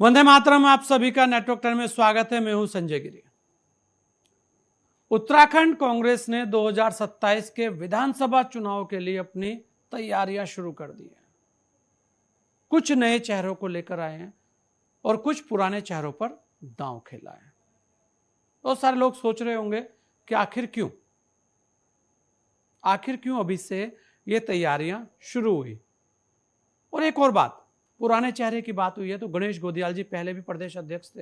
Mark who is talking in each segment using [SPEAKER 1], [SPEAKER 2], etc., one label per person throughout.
[SPEAKER 1] वंदे मातरम। आप सभी का नेटवर्क 10 में स्वागत है। मैं हूं संजय गिरी। उत्तराखंड कांग्रेस ने 2027 के विधानसभा चुनाव के लिए अपनी तैयारियां शुरू कर दी हैं। कुछ नए चेहरों को लेकर आए हैं और कुछ पुराने चेहरों पर दांव खेला है। तो सारे लोग सोच रहे होंगे कि आखिर क्यों अभी से ये तैयारियां शुरू हुई। और एक और बात, पुराने चेहरे की बात हुई है तो गणेश गोदियाल जी पहले भी प्रदेश अध्यक्ष थे,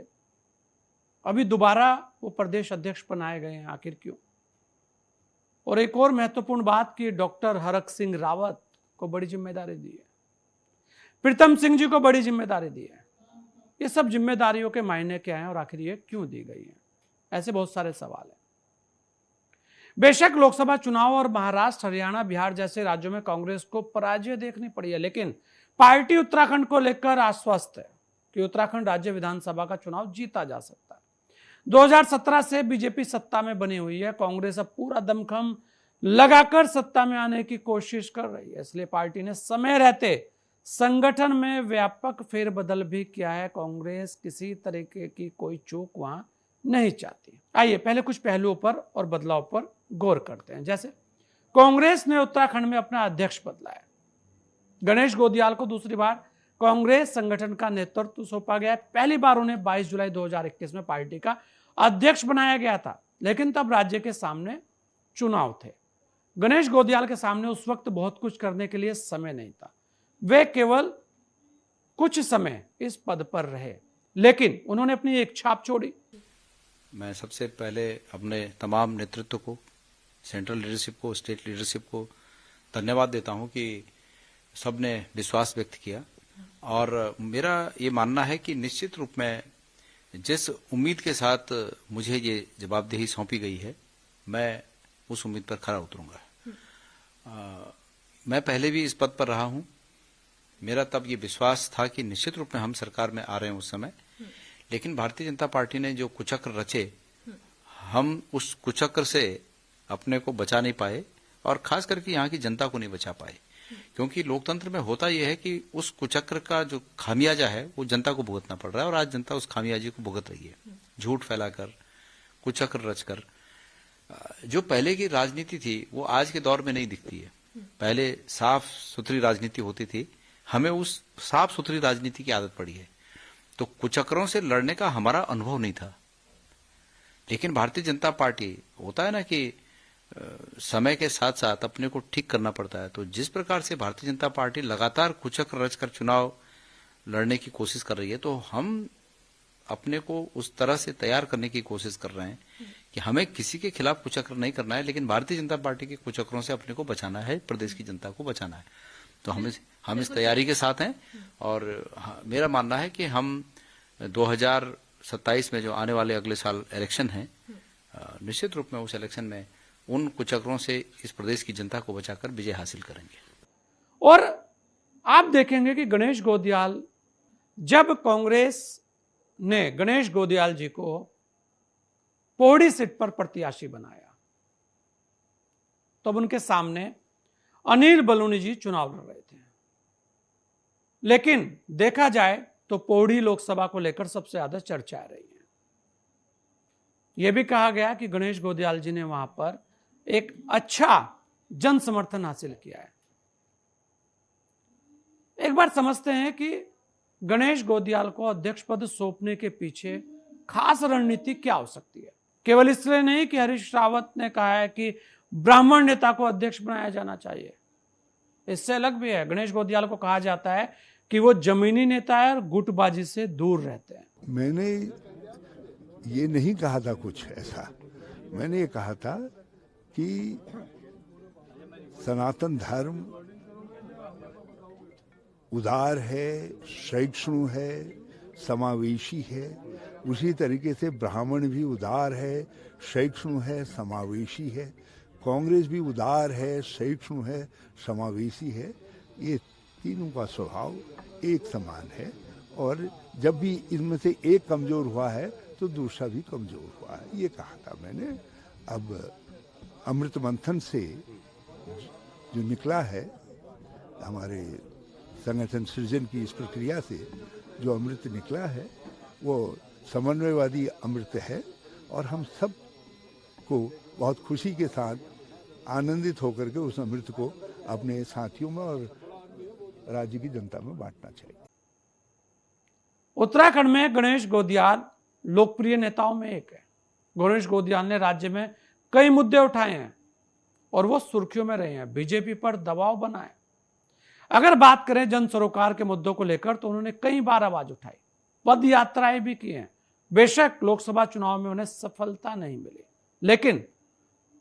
[SPEAKER 1] अभी दोबारा वो प्रदेश अध्यक्ष बनाए गए हैं, आखिर क्यों। और एक और महत्वपूर्ण बात कि डॉक्टर हरक सिंह रावत को बड़ी जिम्मेदारी दी है, प्रीतम सिंह जी को बड़ी जिम्मेदारी दी है। ये सब जिम्मेदारियों के मायने क्या हैं और आखिर ये क्यों दी गई है, ऐसे बहुत सारे सवाल हैं। बेशक लोकसभा चुनाव और महाराष्ट्र, हरियाणा, बिहार जैसे राज्यों में कांग्रेस को पराजय देखनी पड़ी है, लेकिन पार्टी उत्तराखंड को लेकर आश्वस्त है कि उत्तराखंड राज्य विधानसभा का चुनाव जीता जा सकता है। 2017 से बीजेपी सत्ता में बनी हुई है। कांग्रेस अब पूरा दमखम लगाकर सत्ता में आने की कोशिश कर रही है, इसलिए पार्टी ने समय रहते संगठन में व्यापक फेरबदल भी किया है। कांग्रेस किसी तरीके की कोई चूक वहां नहीं चाहती। आइए पहले कुछ पहलुओं पर और बदलाव पर गौर करते हैं। जैसे कांग्रेस ने उत्तराखंड में अपना अध्यक्ष बदला है। गणेश गोदियाल को दूसरी बार कांग्रेस संगठन का नेतृत्व सौंपा गया है। पहली बार उन्हें 22 जुलाई 2021 में पार्टी का अध्यक्ष बनाया गया था, लेकिन तब राज्य के सामने चुनाव थे। गणेश गोदियाल के सामने उस वक्त बहुत कुछ करने के लिए समय नहीं था। वे केवल कुछ समय इस पद पर रहे, लेकिन उन्होंने अपनी एक छाप छोड़ी।
[SPEAKER 2] मैं सबसे पहले अपने तमाम नेतृत्व को, सेंट्रल लीडरशिप को, स्टेट लीडरशिप को धन्यवाद देता हूं कि सबने विश्वास व्यक्त किया। और मेरा ये मानना है कि निश्चित रूप में जिस उम्मीद के साथ मुझे ये जवाबदेही सौंपी गई है, मैं उस उम्मीद पर खरा उतरूंगा। मैं पहले भी इस पद पर रहा हूं। मेरा तब ये विश्वास था कि निश्चित रूप में हम सरकार में आ रहे हैं उस समय, लेकिन भारतीय जनता पार्टी ने जो कुचक्र रचे, हम उस कुचक्र से अपने को बचा नहीं पाए और खास करके यहाँ की जनता को नहीं बचा पाए। क्योंकि लोकतंत्र में होता यह है कि उस कुचक्र का जो खामियाजा है वो जनता को भुगतना पड़ रहा है, और आज जनता उस खामियाजे को भुगत रही है, झूठ फैलाकर, कुचक्र रचकर। जो पहले की राजनीति थी वो आज के दौर में नहीं दिखती है। पहले साफ सुथरी राजनीति होती थी, हमें उस साफ सुथरी राजनीति की आदत पड़ी है, तो कुचक्रों से लड़ने का हमारा अनुभव नहीं था। लेकिन भारतीय जनता पार्टी, होता है ना कि समय के साथ साथ अपने को ठीक करना पड़ता है, तो जिस प्रकार से भारतीय जनता पार्टी लगातार कुचक्र रचकर चुनाव लड़ने की कोशिश कर रही है, तो हम अपने को उस तरह से तैयार करने की कोशिश कर रहे हैं कि हमें किसी के खिलाफ कुचक्र नहीं करना है, लेकिन भारतीय जनता पार्टी के कुचक्रों से अपने को बचाना है, प्रदेश की जनता को बचाना है। तो हम इस तैयारी के साथ हैं। और मेरा मानना है कि हम 2027 में जो आने वाले अगले साल इलेक्शन है, निश्चित रूप में उस इलेक्शन में उन कुचक्रों से इस प्रदेश की जनता को बचाकर विजय हासिल करेंगे।
[SPEAKER 1] और आप देखेंगे कि गणेश गोदियाल, जब कांग्रेस ने गणेश गोदियाल जी को पौड़ी सीट पर प्रत्याशी बनाया, तब उनके सामने अनिल बलूनी जी चुनाव लड़ रहे थे। लेकिन देखा जाए तो पौड़ी लोकसभा को लेकर सबसे ज्यादा चर्चा आ रही है। यह भी कहा गया कि गणेश गोदियाल जी ने वहां पर एक अच्छा जन समर्थन हासिल किया है। एक बार समझते हैं कि गणेश गोदियाल को अध्यक्ष पद सौंपने के पीछे खास रणनीति क्या हो सकती है। केवल इसलिए नहीं कि हरीश रावत ने कहा है कि ब्राह्मण नेता को अध्यक्ष बनाया जाना चाहिए, इससे अलग भी है। गणेश गोदियाल को कहा जाता है कि वो जमीनी नेता है और गुटबाजी से दूर रहते हैं।
[SPEAKER 3] मैंने ये नहीं कहा था कुछ ऐसा। मैंने ये कहा था कि सनातन धर्म उदार है, सहिष्णु है, समावेशी है। उसी तरीके से ब्राह्मण भी उदार है, सहिष्णु है, समावेशी है। कांग्रेस भी उदार है, सहिष्णु है, समावेशी है। ये तीनों का स्वभाव एक समान है, और जब भी इनमें से एक कमजोर हुआ है तो दूसरा भी कमजोर हुआ है, ये कहा था मैंने। अब अमृत मंथन से जो निकला है हमारे संगठन सृजन की इस प्रक्रिया से, जो अमृत निकला है वो समन्वयवादी अमृत है और हम सब को बहुत खुशी के साथ आनंदित होकर के उस अमृत को अपने साथियों में और राज्य की जनता में बांटना चाहिए।
[SPEAKER 1] उत्तराखंड में गणेश गोदियाल लोकप्रिय नेताओं में एक है। गणेश गोदियाल ने राज्य में कई मुद्दे उठाए हैं और वो सुर्खियों में रहे हैं, बीजेपी पर दबाव बना है। अगर बात करें जन सरोकार के मुद्दों को लेकर तो उन्होंने कई बार आवाज उठाई, पद यात्राएं भी की हैं। बेशक लोकसभा चुनाव में उन्हें सफलता नहीं मिली, लेकिन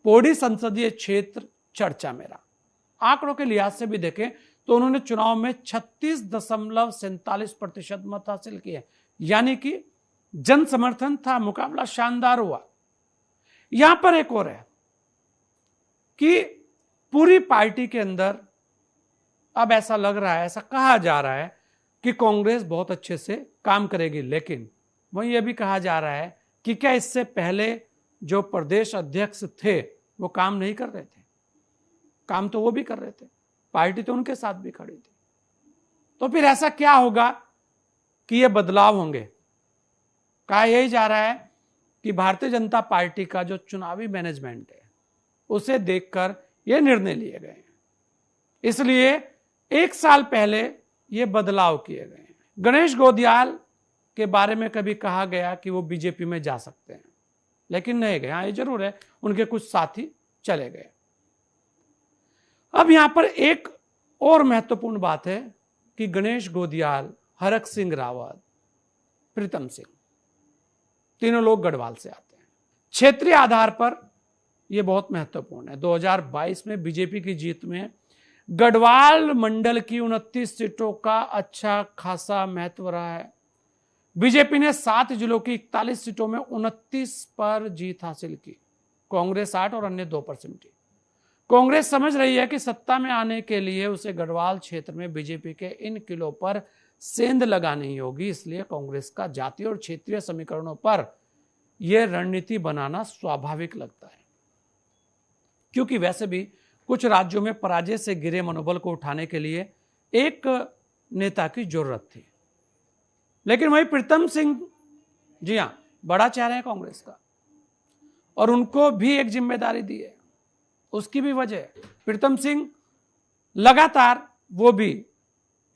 [SPEAKER 1] पौड़ी संसदीय क्षेत्र चर्चा में रहा। आंकड़ों के लिहाज से भी देखें तो उन्होंने चुनाव में 36.47% मत हासिल किए, यानी कि जन समर्थन था, मुकाबला शानदार हुआ। यहां पर एक और है कि पूरी पार्टी के अंदर अब ऐसा लग रहा है, ऐसा कहा जा रहा है कि कांग्रेस बहुत अच्छे से काम करेगी, लेकिन वहीं यह भी कहा जा रहा है कि क्या इससे पहले जो प्रदेश अध्यक्ष थे वो काम नहीं कर रहे थे? काम तो वो भी कर रहे थे, पार्टी तो उनके साथ भी खड़ी थी। तो फिर ऐसा क्या होगा कि ये बदलाव होंगे? कहा यही जा रहा है कि भारतीय जनता पार्टी का जो चुनावी मैनेजमेंट है उसे देखकर ये निर्णय लिए गए हैं, इसलिए 1 साल पहले ये बदलाव किए गए हैं। गणेश गोदियाल के बारे में कभी कहा गया कि वो बीजेपी में जा सकते हैं, लेकिन नहीं गए। हाँ, ये जरूर है उनके कुछ साथी चले गए। अब यहां पर एक और महत्वपूर्ण बात है कि गणेश गोदियाल, हरक सिंह रावत, प्रीतम सिंह, तीनों लोग गढ़वाल से आते हैं। क्षेत्रीय आधार पर यह बहुत महत्वपूर्ण है। 2022 में बीजेपी की जीत में गढ़वाल मंडल की 29 सीटों का अच्छा खासा महत्व रहा है। बीजेपी ने 7 जिलों की 41 सीटों में 29 पर जीत हासिल की, कांग्रेस 8 और अन्य 2 पर सिमटी। कांग्रेस समझ रही है कि सत्ता में आने के लिए उसे गढ़वाल क्षेत्र में बीजेपी के इन किलों पर सेंध लगानी होगी, इसलिए कांग्रेस का जातीय और क्षेत्रीय समीकरणों पर यह रणनीति बनाना स्वाभाविक लगता है, क्योंकि वैसे भी कुछ राज्यों में पराजय से गिरे मनोबल को उठाने के लिए एक नेता की जरूरत थी। लेकिन वही प्रीतम सिंह, जी हां, बड़ा चेहरा है कांग्रेस का और उनको भी एक जिम्मेदारी दी है। उसकी भी वजह, प्रीतम सिंह लगातार वो भी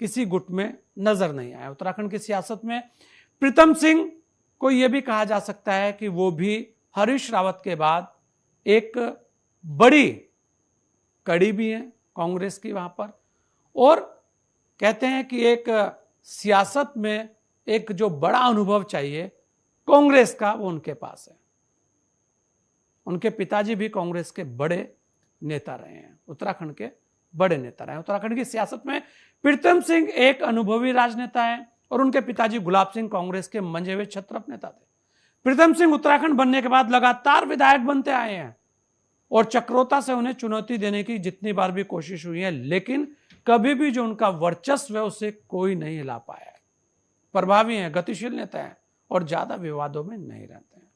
[SPEAKER 1] किसी गुट में नजर नहीं आया उत्तराखंड की सियासत में। प्रीतम सिंह को यह भी कहा जा सकता है कि वो भी हरीश रावत के बाद एक बड़ी कड़ी भी है कांग्रेस की वहां पर, और कहते हैं कि एक सियासत में एक जो बड़ा अनुभव चाहिए कांग्रेस का, वो उनके पास है। उनके पिताजी भी कांग्रेस के बड़े नेता रहे हैं, उत्तराखंड के बड़े नेता रहे हैं। उत्तराखंड की सियासत में प्रीतम सिंह एक अनुभवी राजनेता है और उनके पिताजी गुलाब सिंह कांग्रेस के मंजे हुए छत्रप नेता थे। प्रीतम सिंह उत्तराखंड बनने के बाद लगातार विधायक बनते आए हैं और चक्रोता से उन्हें चुनौती देने की जितनी बार भी कोशिश हुई है, लेकिन कभी भी जो उनका वर्चस्व है उसे कोई नहीं हिला पाया है। प्रभावी हैं, गतिशील नेता हैं और ज्यादा विवादों में नहीं रहते हैं।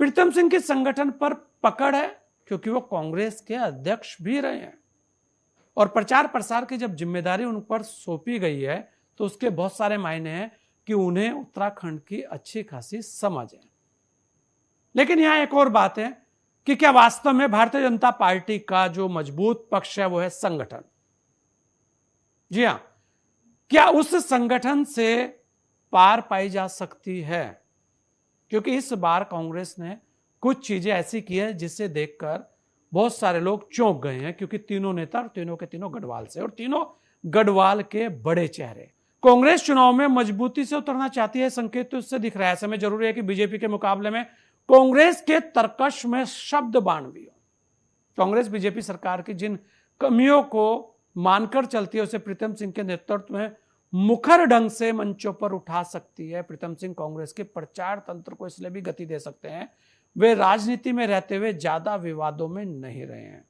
[SPEAKER 1] प्रीतम सिंह की संगठन पर पकड़ है क्योंकि वो कांग्रेस के अध्यक्ष भी रहे हैं और प्रचार प्रसार की जब जिम्मेदारी उन पर सौंपी गई है तो उसके बहुत सारे मायने हैं कि उन्हें उत्तराखंड की अच्छी खासी समझ है। लेकिन यहां एक और बात है कि क्या वास्तव में भारतीय जनता पार्टी का जो मजबूत पक्ष है वो है संगठन। जी हां, क्या उस संगठन से पार पाई जा सकती है? क्योंकि इस बार कांग्रेस ने कुछ चीजें ऐसी की है जिसे देखकर बहुत सारे लोग चौंक गए हैं, क्योंकि तीनों नेता तीनों के तीनों गढ़वाल से और तीनों गढ़वाल के बड़े चेहरे। कांग्रेस चुनाव में मजबूती से उतरना चाहती है, संकेत तो इससे दिख रहा है। ऐसे में जरूरी है कि बीजेपी के मुकाबले में कांग्रेस के तर्कश में शब्द बाण भी हो। कांग्रेस बीजेपी सरकार की जिन कमियों को मानकर चलती है उसे प्रीतम सिंह के नेतृत्व में मुखर ढंग से मंचों पर उठा सकती है। प्रीतम सिंह कांग्रेस के प्रचार तंत्र को इसलिए भी गति दे सकते हैं, वे राजनीति में रहते हुए ज्यादा विवादों में नहीं रहे हैं।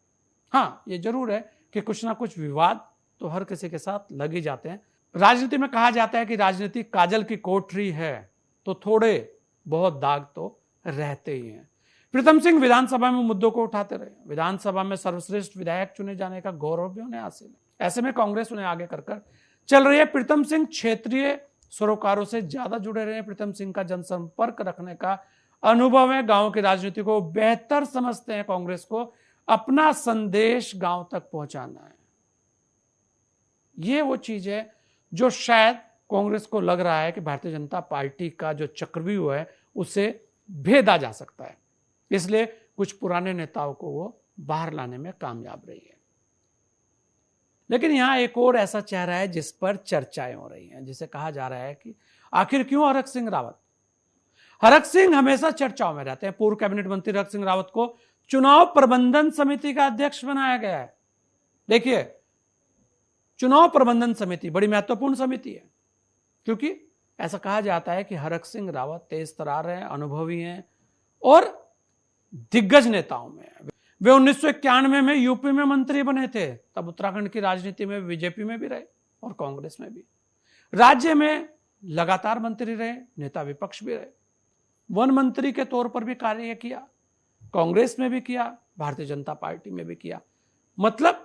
[SPEAKER 1] हाँ, ये जरूर है कि कुछ ना कुछ विवाद तो हर किसी के साथ लग ही जाते हैं। राजनीति में कहा जाता है कि राजनीति काजल की कोठरी है, तो थोड़े बहुत दाग तो रहते ही हैं। प्रीतम सिंह विधानसभा में मुद्दों को उठाते रहे, विधानसभा में सर्वश्रेष्ठ विधायक चुने जाने का गौरव भी उन्हें हासिल है। ऐसे में कांग्रेस उन्हें आगे कर चल रही है। प्रीतम सिंह क्षेत्रीय सरोकारों से ज्यादा जुड़े रहे हैं। प्रीतम सिंह का जनसंपर्क रखने का अनुभव है, गांव की राजनीति को बेहतर समझते हैं। कांग्रेस को अपना संदेश गांव तक पहुंचाना है। ये वो चीज है जो शायद कांग्रेस को लग रहा है कि भारतीय जनता पार्टी का जो चक्रव्यूह है उसे भेदा जा सकता है, इसलिए कुछ पुराने नेताओं को वो बाहर लाने में कामयाब रही है। लेकिन यहां एक और ऐसा चेहरा है जिस पर चर्चाएं हो रही हैं, जिसे कहा जा रहा है कि आखिर क्यों हरक सिंह रावत। हरक सिंह हमेशा चर्चाओं में रहते हैं। पूर्व कैबिनेट मंत्री हरक सिंह रावत को चुनाव प्रबंधन समिति का अध्यक्ष बनाया गया है। देखिए, चुनाव प्रबंधन समिति बड़ी महत्वपूर्ण समिति है, क्योंकि ऐसा कहा जाता है कि हरक सिंह रावत तेज तर्रार हैं, अनुभवी हैं और दिग्गज नेताओं में हैं। वे 1991 में यूपी में मंत्री बने थे, तब उत्तराखंड की राजनीति में बीजेपी में भी रहे और कांग्रेस में भी। राज्य में लगातार मंत्री रहे, नेता विपक्ष भी रहे। वन मंत्री के तौर पर भी कार्य किया, कांग्रेस में भी किया, भारतीय जनता पार्टी में भी किया। मतलब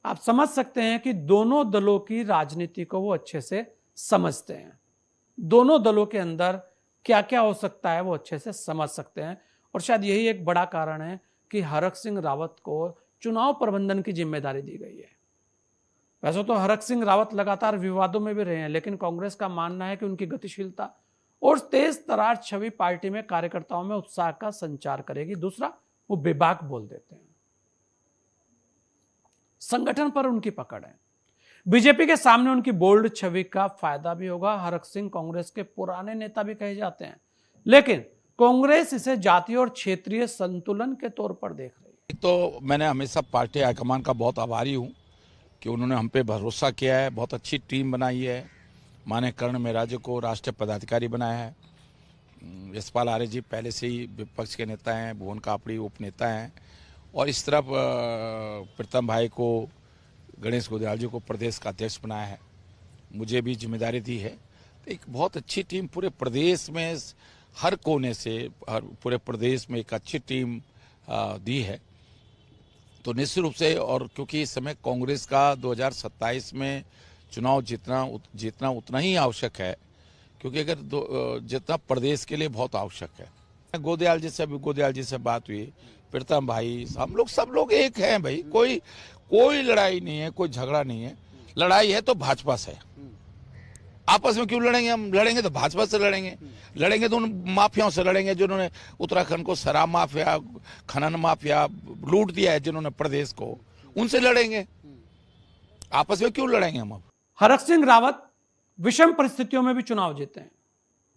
[SPEAKER 1] आप समझ सकते हैं कि दोनों दलों की राजनीति को वो अच्छे से समझते हैं। दोनों दलों के अंदर क्या क्या हो सकता है वो अच्छे से समझ सकते हैं, और शायद यही एक बड़ा कारण है कि हरक सिंह रावत को चुनाव प्रबंधन की जिम्मेदारी दी गई है। वैसे तो हरक सिंह रावत लगातार विवादों में भी रहे हैं, लेकिन कांग्रेस का मानना है कि उनकी गतिशीलता और तेज तर्रार छवि पार्टी में कार्यकर्ताओं में उत्साह का संचार करेगी। दूसरा, वो बेबाक बोल देते हैं, संगठन पर उनकी पकड़ है। बीजेपी के सामने उनकी बोल्ड छवि का फायदा भी होगा। हरक सिंह कांग्रेस के पुराने नेता भी कहे जाते हैं, लेकिन कांग्रेस इसे जातीय और क्षेत्रीय संतुलन के तौर पर देख रही है।
[SPEAKER 4] तो मैंने हमेशा पार्टी हाईकमान का बहुत आभारी हूं कि उन्होंने हम पे भरोसा किया है, बहुत अच्छी टीम बनाई है। माननीय कर्ण मेराजू को राष्ट्रीय पदाधिकारी बनाया है। यशपाल आर्य जी पहले से ही विपक्ष के नेता हैं, भुवन कापड़ी उपनेता हैं, और इस तरफ प्रीतम भाई को, गणेश गोदियाल जी को प्रदेश का अध्यक्ष बनाया है। मुझे भी जिम्मेदारी दी है। तो एक बहुत अच्छी टीम पूरे प्रदेश में, हर कोने से, पूरे प्रदेश में एक अच्छी टीम दी है। तो निश्चित रूप से, और क्योंकि इस समय कांग्रेस का 2027 में चुनाव जीतना उतना ही आवश्यक है, क्योंकि अगर जितना प्रदेश के लिए बहुत आवश्यक है। गोदियाल जी से बात हुई, प्रीतम भाई, हम लोग सब लोग एक हैं भाई। कोई लड़ाई नहीं है, कोई झगड़ा नहीं है। लड़ाई है तो भाजपा से। आपस में क्यों लड़ेंगे? हम लड़ेंगे तो भाजपा से लड़ेंगे तो उन माफियाओं से लड़ेंगे जिन्होंने उत्तराखंड को शराब माफिया, खनन माफिया लूट दिया है, जिन्होंने प्रदेश को, उनसे लड़ेंगे। आपस में क्यों लड़ेंगे हम? अब
[SPEAKER 1] हरक सिंह रावत विषम परिस्थितियों में भी चुनाव जीते हैं,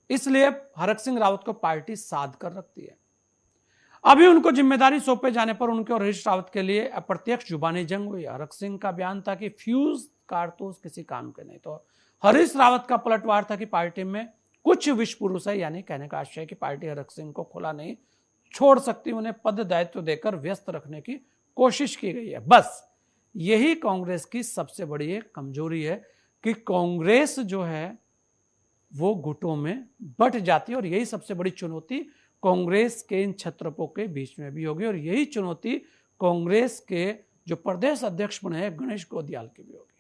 [SPEAKER 1] इसलिए हरक सिंह रावत को पार्टी साध कर रखती है। अभी उनको जिम्मेदारी सौंपे जाने पर उनके और हरीश रावत के लिए अप्रत्यक्ष जुबानी जंग हुई। हरक सिंह का बयान था कि फ्यूज कारतूस किसी काम के नहीं, तो हरीश रावत का पलटवार था कि पार्टी में कुछ विषपुरुष है, यानी कहने का आशय कि पार्टी हरक सिंह को खुला नहीं छोड़ सकती, उन्हें पद दायित्व देकर व्यस्त रखने की कोशिश की गई है। बस यही कांग्रेस की सबसे बड़ी एक कमजोरी है कि कांग्रेस जो है वो गुटों में बंट जाती है, और यही सबसे बड़ी चुनौती कांग्रेस के इन छत्रपों के बीच में भी होगी, और यही चुनौती कांग्रेस के जो प्रदेश अध्यक्ष बने हैं गणेश गोदियाल की भी होगी।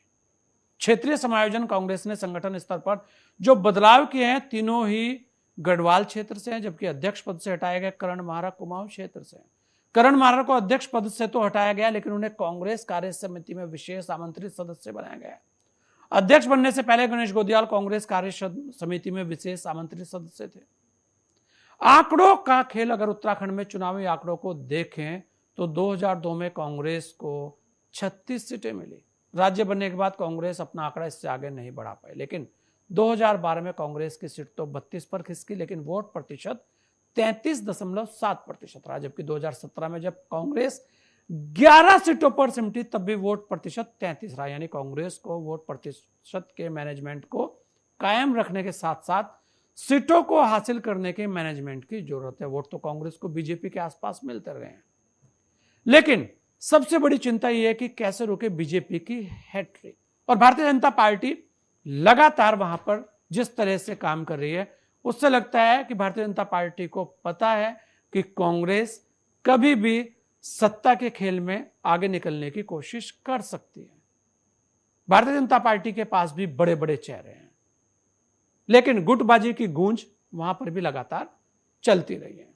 [SPEAKER 1] क्षेत्रीय समायोजन कांग्रेस ने संगठन स्तर पर जो बदलाव किए हैं, तीनों ही गढ़वाल क्षेत्र से हैं, जबकि अध्यक्ष पद से हटाया गया करण माहरा कुमाऊं क्षेत्र से। करण माहरा को अध्यक्ष पद से तो हटाया गया, लेकिन उन्हें कांग्रेस कार्य समिति में विशेष आमंत्रित सदस्य बनाया गया। अध्यक्ष बनने से पहले गणेश गोदियाल कांग्रेस कार्य समिति में विशेष आमंत्रित सदस्य थे। आंकड़ों का खेल अगर उत्तराखंड में चुनावी आंकड़ों को देखें तो 2002 में कांग्रेस को 36 सीटें मिली। राज्य बनने के बाद कांग्रेस अपना आंकड़ा इससे आगे नहीं बढ़ा पाई, लेकिन 2012 में कांग्रेस की सीट तो 32 पर खिसकी, लेकिन वोट प्रतिशत 33.7% रहा। जबकि 2017 में जब कांग्रेस 11 सीटों पर सिमटी तब भी वोट प्रतिशत 33 रहा। यानी कांग्रेस को वोट प्रतिशत के मैनेजमेंट को कायम रखने के साथ साथ सीटों को हासिल करने के मैनेजमेंट की जरूरत है। वोट तो कांग्रेस को बीजेपी के आसपास मिलते रहे हैं, लेकिन सबसे बड़ी चिंता यह है कि कैसे रोके बीजेपी की हैट्रिक। और भारतीय जनता पार्टी लगातार वहां पर जिस तरह से काम कर रही है, उससे लगता है कि भारतीय जनता पार्टी को पता है कि कांग्रेस कभी भी सत्ता के खेल में आगे निकलने की कोशिश कर सकती है। भारतीय जनता पार्टी के पास भी बड़े बड़े चेहरे हैं, लेकिन गुटबाजी की गूंज वहां पर भी लगातार चलती रही है।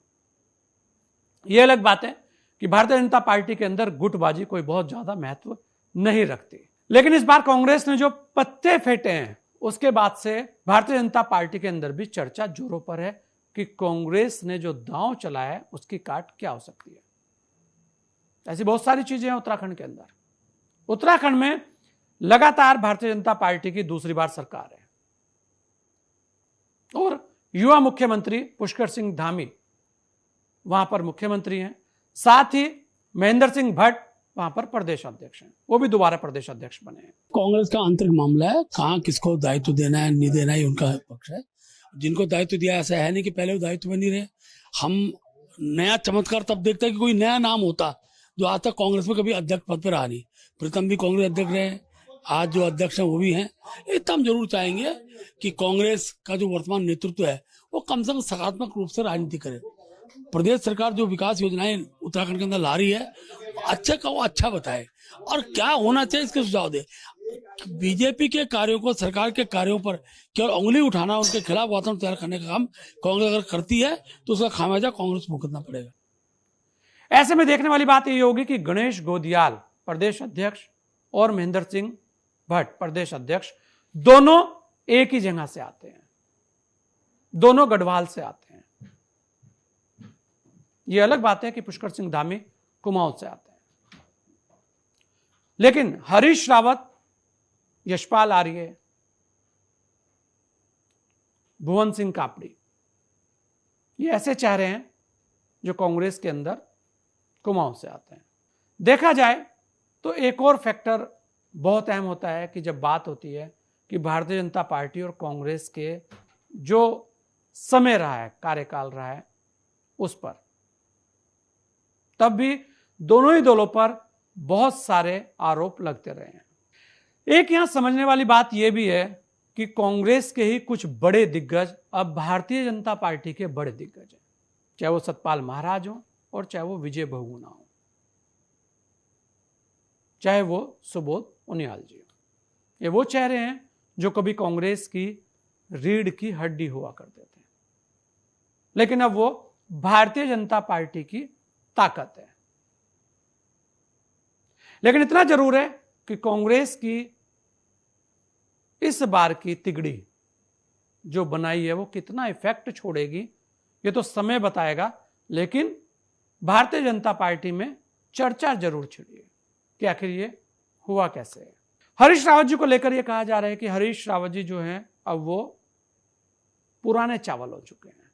[SPEAKER 1] यह अलग बात है कि भारतीय जनता पार्टी के अंदर गुटबाजी कोई बहुत ज्यादा महत्व नहीं रखती, लेकिन इस बार कांग्रेस ने जो पत्ते फेंटे हैं उसके बाद से भारतीय जनता पार्टी के अंदर भी चर्चा जोरों पर है कि कांग्रेस ने जो दांव चलाया है उसकी काट क्या हो सकती है। ऐसी बहुत सारी चीजें हैं उत्तराखंड के अंदर। उत्तराखंड में लगातार भारतीय जनता पार्टी की दूसरी बार सरकार है और युवा मुख्यमंत्री पुष्कर सिंह धामी वहां पर मुख्यमंत्री हैं, साथ ही महेंद्र सिंह भट्ट वहां पर प्रदेश अध्यक्ष हैं, वो भी दोबारा प्रदेश अध्यक्ष बने हैं।
[SPEAKER 5] कांग्रेस का आंतरिक मामला है, कहाँ किसको दायित्व देना है नहीं देना है उनका पक्ष है। जिनको दायित्व दिया ऐसा है नहीं कि पहले वो दायित्व में नहीं रहे। हम नया चमत्कार तब देखते हैं कि कोई नया नाम होता जो आज तक कांग्रेस में कभी अध्यक्ष पद पर रहा नहीं। प्रीतम भी कांग्रेस अध्यक्ष रहे, आज जो अध्यक्ष हैं वो भी हैं। इतना हम जरूर चाहेंगे कि कांग्रेस का जो वर्तमान नेतृत्व है वो कम से कम सकारात्मक रूप से राजनीति करे। प्रदेश सरकार जो विकास योजनाएं उत्तराखंड के अंदर ला रही है अच्छे का वो अच्छा बताए और क्या होना चाहिए इसके सुझाव दे। बीजेपी के कार्यों को, सरकार के कार्यों पर केवल उंगली उठाना, उनके खिलाफ वातावरण तैयार करने का काम कांग्रेस अगर करती है तो उसका खामियाजा कांग्रेस को भुगतना पड़ेगा।
[SPEAKER 1] ऐसे में देखने वाली बात यही होगी कि गणेश गोदियाल प्रदेश अध्यक्ष और महेंद्र सिंह भट्ट प्रदेश अध्यक्ष दोनों एक ही जगह से आते हैं, दोनों गढ़वाल से आते हैं। यह अलग बात है कि पुष्कर सिंह धामी कुमाऊं से आते हैं, लेकिन हरीश रावत, यशपाल आर्य, भुवन सिंह कापड़ी ये ऐसे चेहरे हैं जो कांग्रेस के अंदर कुमाऊं से आते हैं। देखा जाए तो एक और फैक्टर बहुत अहम होता है कि जब बात होती है कि भारतीय जनता पार्टी और कांग्रेस के जो समय रहा है, कार्यकाल रहा है, उस पर तब भी दोनों ही दलों पर बहुत सारे आरोप लगते रहे हैं। एक यहां समझने वाली बात यह भी है कि कांग्रेस के ही कुछ बड़े दिग्गज अब भारतीय जनता पार्टी के बड़े दिग्गज हैं, चाहे वो सतपाल महाराज हो और चाहे वो विजय बहुगुणा हो, चाहे वो सुबोध उनियाल जी हो। ये वो चेहरे हैं जो कभी कांग्रेस की रीढ़ की हड्डी हुआ करते थे, लेकिन अब वो भारतीय जनता पार्टी की ताकत है। लेकिन इतना जरूर है कि कांग्रेस की इस बार की तिगड़ी जो बनाई है वो कितना इफेक्ट छोड़ेगी ये तो समय बताएगा, लेकिन भारतीय जनता पार्टी में चर्चा जरूर छिड़ी है कि आखिर ये हुआ कैसे है। हरीश रावत जी को लेकर यह कहा जा रहा है कि हरीश रावत जी जो हैं अब वो पुराने चावल हो चुके हैं,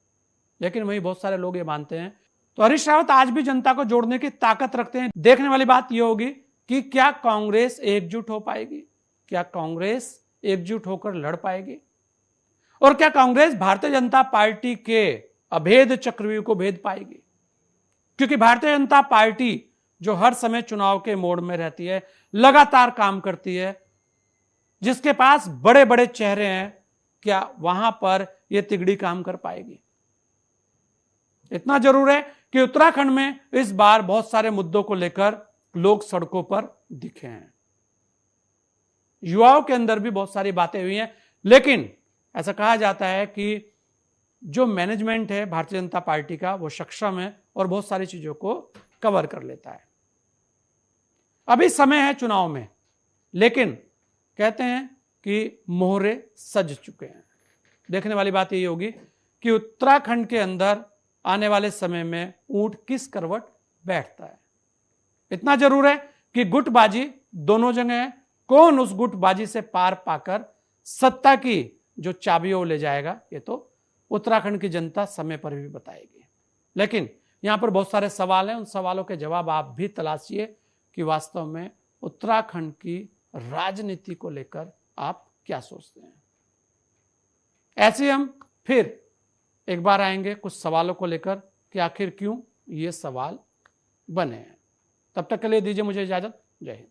[SPEAKER 1] लेकिन वहीं बहुत सारे लोग ये मानते हैं। तो हरीश रावत आज भी जनता को जोड़ने की ताकत रखते हैं। देखने वाली बात यह होगी कि क्या कांग्रेस एकजुट हो पाएगी, क्या कांग्रेस एकजुट होकर लड़ पाएगी, और क्या कांग्रेस भारतीय जनता पार्टी के अभेद चक्रव्यूह को भेद पाएगी। क्योंकि भारतीय जनता पार्टी जो हर समय चुनाव के मोड़ में रहती है, लगातार काम करती है, जिसके पास बड़े बड़े चेहरे हैं, क्या वहां पर यह तिगड़ी काम कर पाएगी। इतना जरूर है कि उत्तराखंड में इस बार बहुत सारे मुद्दों को लेकर लोग सड़कों पर दिखे हैं, युवाओं के अंदर भी बहुत सारी बातें हुई हैं, लेकिन ऐसा कहा जाता है कि जो मैनेजमेंट है भारतीय जनता पार्टी का वो सक्षम है और बहुत सारी चीजों को कवर कर लेता है। अभी समय है चुनाव में, लेकिन कहते हैं कि मोहरे सज चुके हैं। देखने वाली बात यही होगी कि उत्तराखंड के अंदर आने वाले समय में ऊंट किस करवट बैठता है। इतना जरूर है कि गुटबाजी दोनों जगह है, कौन उस गुटबाजी से पार पाकर सत्ता की जो चाबियों ले जाएगा ये तो उत्तराखंड की जनता समय पर भी बताएगी। लेकिन यहां पर बहुत सारे सवाल हैं, उन सवालों के जवाब आप भी तलाशिए कि वास्तव में उत्तराखंड की राजनीति को लेकर आप क्या सोचते हैं। ऐसे हम फिर एक बार आएंगे कुछ सवालों को लेकर कि आखिर क्यों ये सवाल बने हैं। तब तक के लिए दीजिए मुझे इजाजत। जय हिंद।